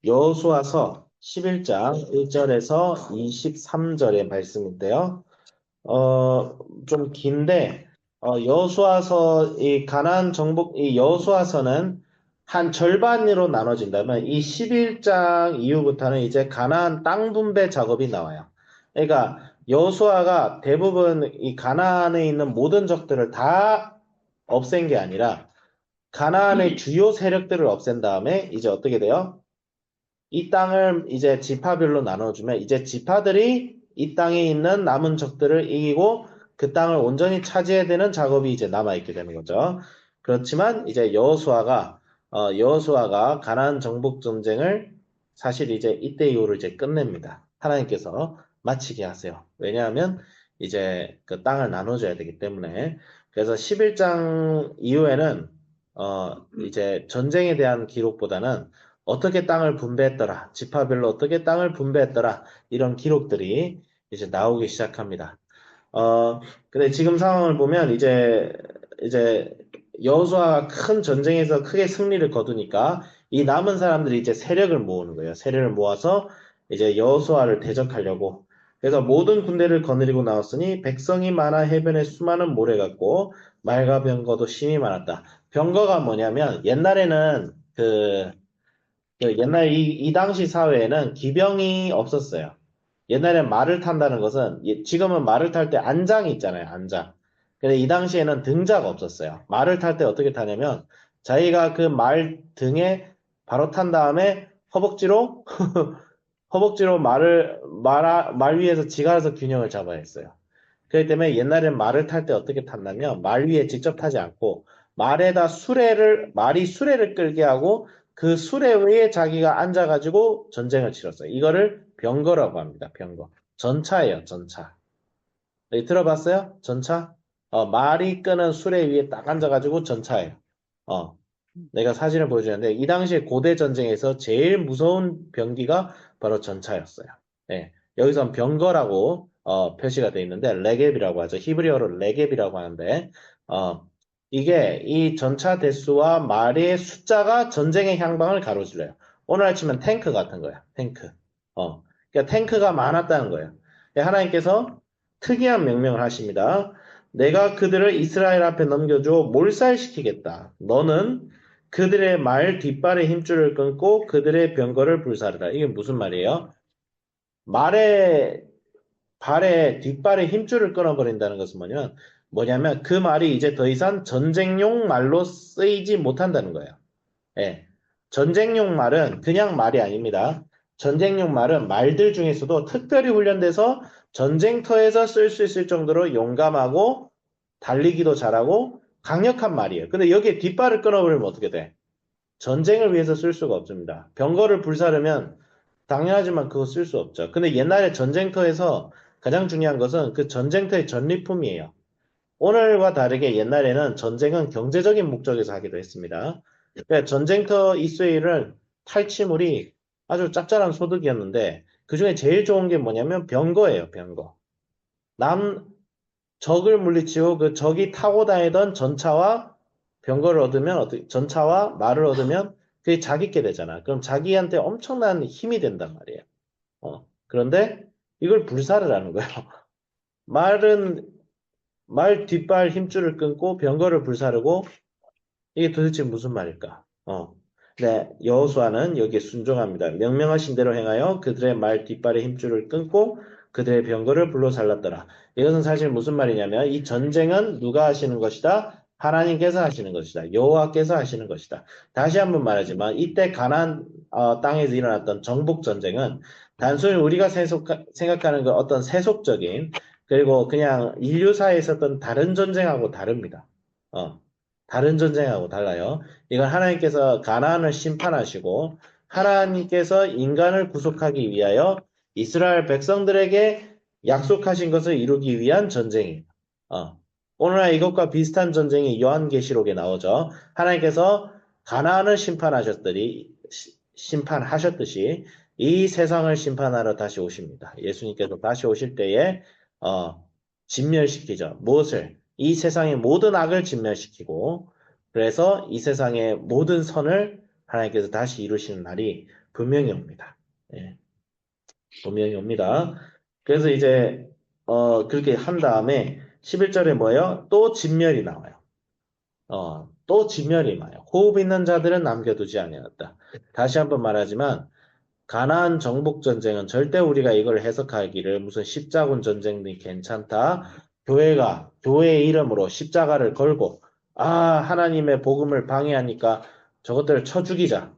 여호수아서 11장 1절에서 23절의 말씀인데요. 좀 긴데, 여호수아서, 이 가나안 정복, 이 여호수아서는 한 절반으로 나눠진다면, 이 11장 이후부터는 이제 가나안 땅 분배 작업이 나와요. 그러니까, 여호수아가 대부분 이 가나안에 있는 모든 적들을 다 없앤 게 아니라, 가나안의 주요 세력들을 없앤 다음에, 이제 어떻게 돼요? 이 땅을 이제 지파별로 나눠주면 이제 지파들이 이 땅에 있는 남은 적들을 이기고 그 땅을 온전히 차지해야 되는 작업이 이제 남아있게 되는 거죠. 그렇지만 이제 여호수아가 가나안 정복 전쟁을 사실 이제 이때 이후로 이제 끝냅니다. 하나님께서 마치게 하세요. 왜냐하면 이제 그 땅을 나눠줘야 되기 때문에. 그래서 11장 이후에는 이제 전쟁에 대한 기록보다는 어떻게 땅을 분배했더라, 지파별로 어떻게 땅을 분배했더라, 이런 기록들이 이제 나오기 시작합니다. 근데 지금 상황을 보면 이제 여호수아가 큰 전쟁에서 크게 승리를 거두니까 이 남은 사람들이 이제 세력을 모으는 거예요. 세력을 모아서 이제 여호수아를 대적하려고. 그래서 모든 군대를 거느리고 나왔으니 백성이 많아 해변에 수많은 모래 같고 말과 병거도 심히 많았다. 병거가 뭐냐면 옛날에는 옛날 이 당시 사회에는 기병이 없었어요. 옛날에 말을 탄다는 것은 지금은 말을 탈 때 안장이 있잖아요. 안장. 근데 이 당시에는 등자가 없었어요. 말을 탈 때 어떻게 타냐면 자기가 그 말 등에 바로 탄 다음에 허벅지로 허벅지로 말 위에서 지갈아서 균형을 잡아야 했어요. 그렇기 때문에 옛날엔 말을 탈 때 어떻게 탔냐면 말 위에 직접 타지 않고 말이 수레를 끌게 하고 그 수레 위에 자기가 앉아가지고 전쟁을 치렀어요. 이거를 병거라고 합니다. 병거. 전차예요, 전차. 네, 들어봤어요? 전차? 말이 끄는 수레 위에 딱 앉아가지고 전차예요. 어, 내가 사진을 보여주는데 이 당시에 고대 전쟁에서 제일 무서운 병기가 바로 전차였어요. 예, 여기선 병거라고 표시가 되어 있는데 레겝이라고 하죠. 히브리어로 레겝이라고 하는데 어, 이게 이 전차 대수와 말의 숫자가 전쟁의 향방을 가로질러요. 오늘 치면 탱크 같은 거야. 탱크. 그러니까 탱크가 많았다는 거예요. 예, 하나님께서 특이한 명령을 하십니다. 내가 그들을 이스라엘 앞에 넘겨줘 몰살시키겠다. 너는 그들의 말 뒷발의 힘줄을 끊고 그들의 병거를 불사르라. 이게 무슨 말이에요? 말의 발의 뒷발의 힘줄을 끊어버린다는 것은 뭐냐면 그 말이 이제 더 이상 전쟁용 말로 쓰이지 못한다는 거예요. 예. 전쟁용 말은 그냥 말이 아닙니다. 전쟁용 말은 말들 중에서도 특별히 훈련돼서 전쟁터에서 쓸 수 있을 정도로 용감하고 달리기도 잘하고 강력한 말이에요. 근데 여기에 뒷발을 끊어버리면 어떻게 돼? 전쟁을 위해서 쓸 수가 없습니다. 병거를 불사르면 당연하지만 그거 쓸 수 없죠. 근데 옛날에 전쟁터에서 가장 중요한 것은 그 전쟁터의 전리품이에요. 오늘과 다르게 옛날에는 전쟁은 경제적인 목적에서 하기도 했습니다. 그러니까 전쟁터 이스라엘은 탈취물이 아주 짭짤한 소득이었는데 그중에 제일 좋은 게 뭐냐면 병거예요, 병거. 남, 적을 물리치고 그 적이 타고 다니던 전차와 병거를 얻으면, 전차와 말을 얻으면 그게 자기께 되잖아. 그럼 자기한테 엄청난 힘이 된단 말이에요. 그런데 이걸 불사르라는 거예요. 말은 말 뒷발 힘줄을 끊고 병거를 불사르고 이게 도대체 무슨 말일까? 네, 여호수아는 여기에 순종합니다. 명령하신 대로 행하여 그들의 말 뒷발의 힘줄을 끊고 그들의 병거를 불로 살랐더라. 이것은 사실 무슨 말이냐면 이 전쟁은 누가 하시는 것이다? 하나님께서 하시는 것이다. 여호와께서 하시는 것이다. 다시 한번 말하지만 이때 가나안 땅에서 일어났던 정복 전쟁은 단순히 우리가 생각하는 그 어떤 세속적인 그리고 그냥 인류사에 있었던 다른 전쟁하고 다릅니다. 어, 다른 전쟁하고 달라요. 이건 하나님께서 가나안을 심판하시고 하나님께서 인간을 구속하기 위하여 이스라엘 백성들에게 약속하신 것을 이루기 위한 전쟁이에요. 오늘날 이것과 비슷한 전쟁이 요한계시록에 나오죠. 하나님께서 가나안을 심판하셨듯이 이 세상을 심판하러 다시 오십니다. 예수님께서 다시 오실 때에 진멸시키죠. 무엇을? 이 세상의 모든 악을 진멸시키고 그래서 이 세상의 모든 선을 하나님께서 다시 이루시는 날이 분명히 옵니다. 예, 분명히 옵니다. 그래서 이제 그렇게 한 다음에 11절에 뭐예요? 또 진멸이 나와요. 또 진멸이 나와요. 호흡 있는 자들은 남겨두지 아니하였다. 다시 한번 말하지만 가나안 정복 전쟁은 절대 우리가 이걸 해석하기를 무슨 십자군 전쟁이 괜찮다. 교회가 교회의 이름으로 십자가를 걸고 하나님의 복음을 방해하니까 저것들을 쳐 죽이자.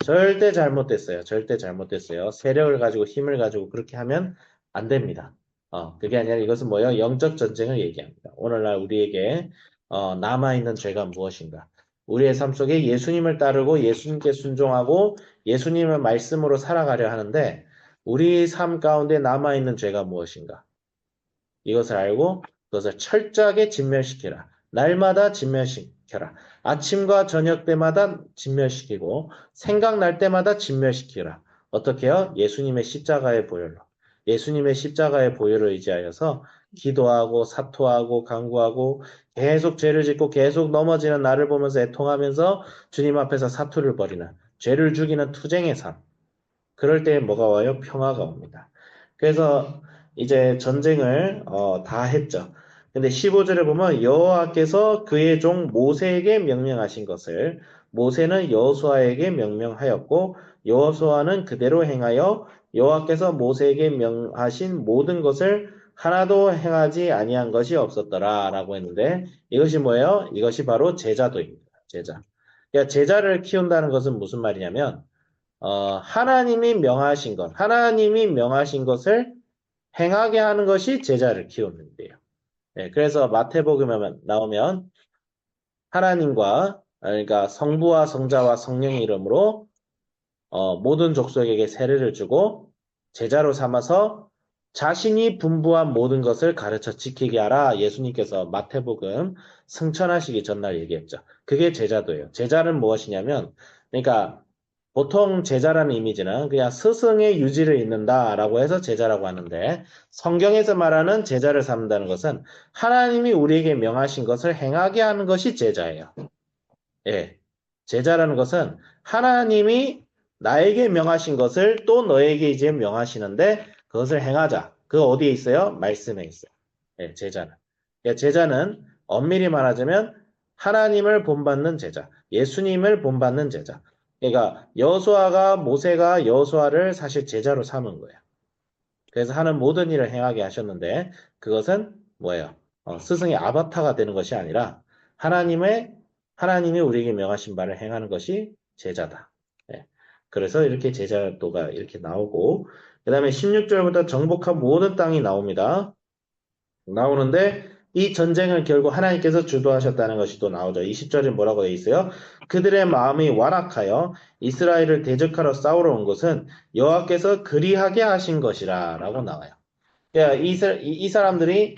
절대 잘못됐어요. 절대 잘못됐어요. 세력을 가지고 힘을 가지고 그렇게 하면 안 됩니다. 그게 아니라 이것은 뭐예요? 영적 전쟁을 얘기합니다. 오늘날 우리에게 남아있는 죄가 무엇인가? 우리의 삶 속에 예수님을 따르고 예수님께 순종하고 예수님의 말씀으로 살아가려 하는데 우리 삶 가운데 남아있는 죄가 무엇인가? 이것을 알고 그것을 철저하게 진멸시키라. 날마다 진멸시켜라. 아침과 저녁 때마다 진멸시키고 생각날 때마다 진멸시키라. 어떻게 해요? 예수님의 십자가의 보혈로. 예수님의 십자가의 보혈을 의지하여서 기도하고 사토하고 간구하고 계속 죄를 짓고 계속 넘어지는 나를 보면서 애통하면서 주님 앞에서 사투를 벌이는 죄를 죽이는 투쟁의 삶. 그럴 때 뭐가 와요? 평화가 옵니다. 그래서 이제 전쟁을 다 했죠. 근데 15절에 보면 여호와께서 그의 종 모세에게 명령하신 것을 모세는 여호수아에게 명령하였고 여호수아는 그대로 행하여 여호와께서 모세에게 명하신 모든 것을 하나도 행하지 아니한 것이 없었더라라고 했는데 이것이 뭐예요? 이것이 바로 제자도입니다. 제자. 그러니까 제자를 키운다는 것은 무슨 말이냐면 하나님이 명하신 것을 행하게 하는 것이 제자를 키우는데요. 네, 그래서 마태복음에 나오면 하나님과, 그러니까 성부와 성자와 성령의 이름으로 모든 족속에게 세례를 주고 제자로 삼아서 자신이 분부한 모든 것을 가르쳐 지키게 하라. 예수님께서 마태복음 승천하시기 전날 얘기했죠. 그게 제자도예요. 제자는 무엇이냐면, 그러니까 보통 제자라는 이미지는 그냥 스승의 유지를 잇는다라고 해서 제자라고 하는데 성경에서 말하는 제자를 삼는다는 것은 하나님이 우리에게 명하신 것을 행하게 하는 것이 제자예요. 예. 제자라는 것은 하나님이 나에게 명하신 것을 또 너에게 이제 명하시는데 그것을 행하자. 그 어디에 있어요? 말씀에 있어요. 예, 제자는. 예, 제자는 엄밀히 말하자면 하나님을 본받는 제자, 예수님을 본받는 제자. 그러니까 모세가 여호수아를 사실 제자로 삼은 거예요. 그래서 하는 모든 일을 행하게 하셨는데 그것은 뭐예요? 스승의 아바타가 되는 것이 아니라 하나님이 우리에게 명하신 바를 행하는 것이 제자다. 예. 그래서 이렇게 제자도가 이렇게 나오고 그 다음에 16절부터 정복한 모든 땅이 나옵니다. 나오는데 이 전쟁을 결국 하나님께서 주도하셨다는 것이 또 나오죠. 20절에 뭐라고 되어 있어요? 그들의 마음이 완악하여 이스라엘을 대적하러 싸우러 온 것은 여호와께서 그리하게 하신 것이라 라고 나와요. 그러니까 이 사람들이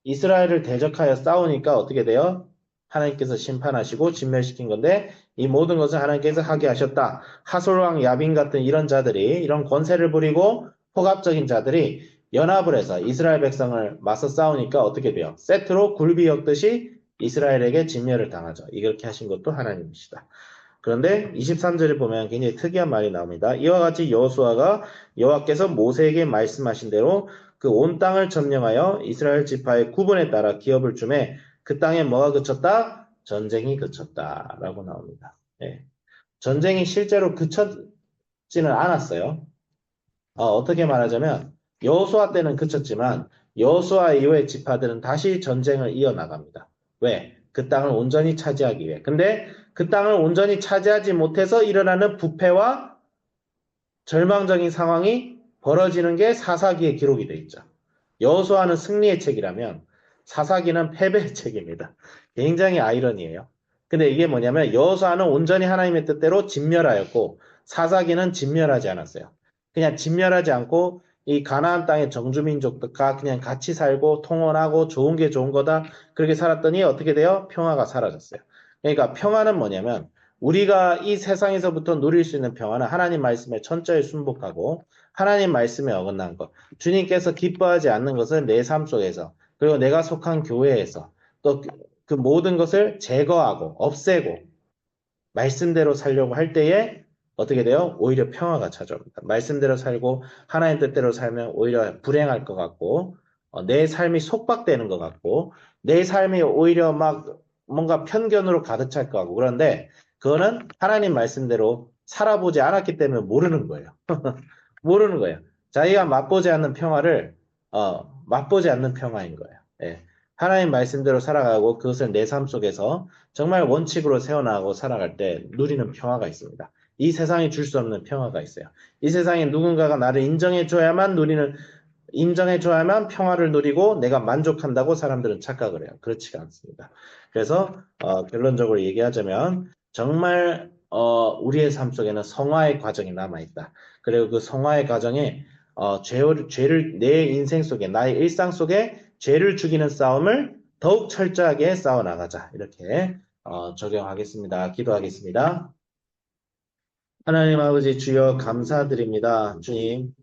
이스라엘을 대적하여 싸우니까 어떻게 돼요? 하나님께서 심판하시고 진멸시킨 건데 이 모든 것을 하나님께서 하게 하셨다. 하솔왕 야빈 같은 이런 자들이 이런 권세를 부리고 폭압적인 자들이 연합을 해서 이스라엘 백성을 맞서 싸우니까 어떻게 돼요? 세트로 굴비 엮듯이 이스라엘에게 진멸을 당하죠. 이렇게 하신 것도 하나님이시다. 그런데 23절에 보면 굉장히 특이한 말이 나옵니다. 이와 같이 여호수아가 여호와께서 모세에게 말씀하신 대로 그 온 땅을 점령하여 이스라엘 지파의 구분에 따라 기업을 주매 그 땅에 뭐가 그쳤다? 전쟁이 그쳤다라고 나옵니다. 예. 전쟁이 실제로 그쳤지는 않았어요. 어떻게 말하자면 여호수아 때는 그쳤지만 여호수아 이후의 지파들은 다시 전쟁을 이어나갑니다. 왜? 그 땅을 온전히 차지하기 위해. 근데 그 땅을 온전히 차지하지 못해서 일어나는 부패와 절망적인 상황이 벌어지는 게 사사기에 기록이 되어 있죠. 여호수아는 승리의 책이라면 사사기는 패배의 책입니다. 굉장히 아이러니해요. 근데 이게 뭐냐면 여호수아는 온전히 하나님의 뜻대로 진멸하였고 사사기는 진멸하지 않았어요. 그냥 진멸하지 않고 이 가나안 땅의 정주민족들과 그냥 같이 살고 통혼하고 좋은 게 좋은 거다. 그렇게 살았더니 어떻게 돼요? 평화가 사라졌어요. 그러니까 평화는 뭐냐면 우리가 이 세상에서부터 누릴 수 있는 평화는 하나님 말씀에 철저히 순복하고 하나님 말씀에 어긋난 것. 주님께서 기뻐하지 않는 것은 내 삶 속에서 그리고 내가 속한 교회에서 또 그 모든 것을 제거하고 없애고 말씀대로 살려고 할 때에 어떻게 돼요? 오히려 평화가 찾아옵니다. 말씀대로 살고 하나님 뜻대로 살면 오히려 불행할 것 같고 내 삶이 속박되는 것 같고 내 삶이 오히려 막 뭔가 편견으로 가득 찰 것 같고 그런데 그거는 하나님 말씀대로 살아보지 않았기 때문에 모르는 거예요. 모르는 거예요. 자기가 맛보지 않는 평화를 맛보지 않는 평화인 거예요. 예. 하나님 말씀대로 살아가고 그것을 내 삶 속에서 정말 원칙으로 세워나가고 살아갈 때 누리는 평화가 있습니다. 이 세상이 줄 수 없는 평화가 있어요. 이 세상에 누군가가 나를 인정해줘야만 평화를 누리고 내가 만족한다고 사람들은 착각을 해요. 그렇지가 않습니다. 그래서 결론적으로 얘기하자면 정말 우리의 삶 속에는 성화의 과정이 남아있다. 그리고 그 성화의 과정에 죄를 내 인생 속에 나의 일상 속에 죄를 죽이는 싸움을 더욱 철저하게 싸워나가자. 이렇게 적용하겠습니다. 기도하겠습니다. 하나님 아버지 주여 감사드립니다. 주님,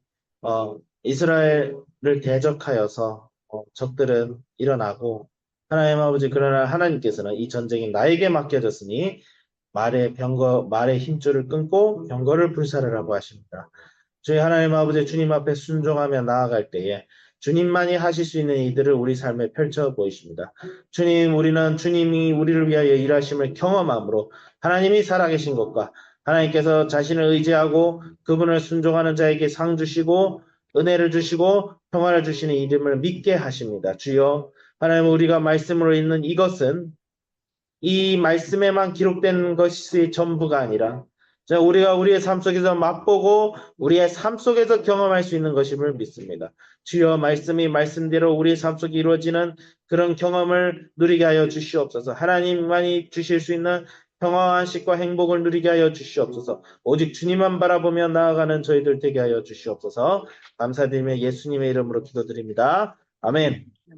이스라엘을 대적하여서 적들은 일어나고 하나님 아버지 그러나 하나님께서는 이 전쟁이 나에게 맡겨졌으니 말의 힘줄을 끊고 병거를 불사르라고 하십니다. 저희 하나님 아버지 주님 앞에 순종하며 나아갈 때에 주님만이 하실 수 있는 일들을 우리 삶에 펼쳐 보이십니다. 주님, 우리는 주님이 우리를 위하여 일하심을 경험함으로 하나님이 살아계신 것과 하나님께서 자신을 의지하고 그분을 순종하는 자에게 상 주시고 은혜를 주시고 평화를 주시는 이름을 믿게 하십니다. 주여, 하나님 우리가 말씀으로 있는 이것은 이 말씀에만 기록된 것이 전부가 아니라 자, 우리가 우리의 삶 속에서 맛보고 우리의 삶 속에서 경험할 수 있는 것임을 믿습니다. 주여 말씀이 말씀대로 우리의 삶 속에 이루어지는 그런 경험을 누리게 하여 주시옵소서. 하나님만이 주실 수 있는 평화와 안식과 행복을 누리게 하여 주시옵소서. 오직 주님만 바라보며 나아가는 저희들 되게 하여 주시옵소서. 감사드리며 예수님의 이름으로 기도드립니다. 아멘.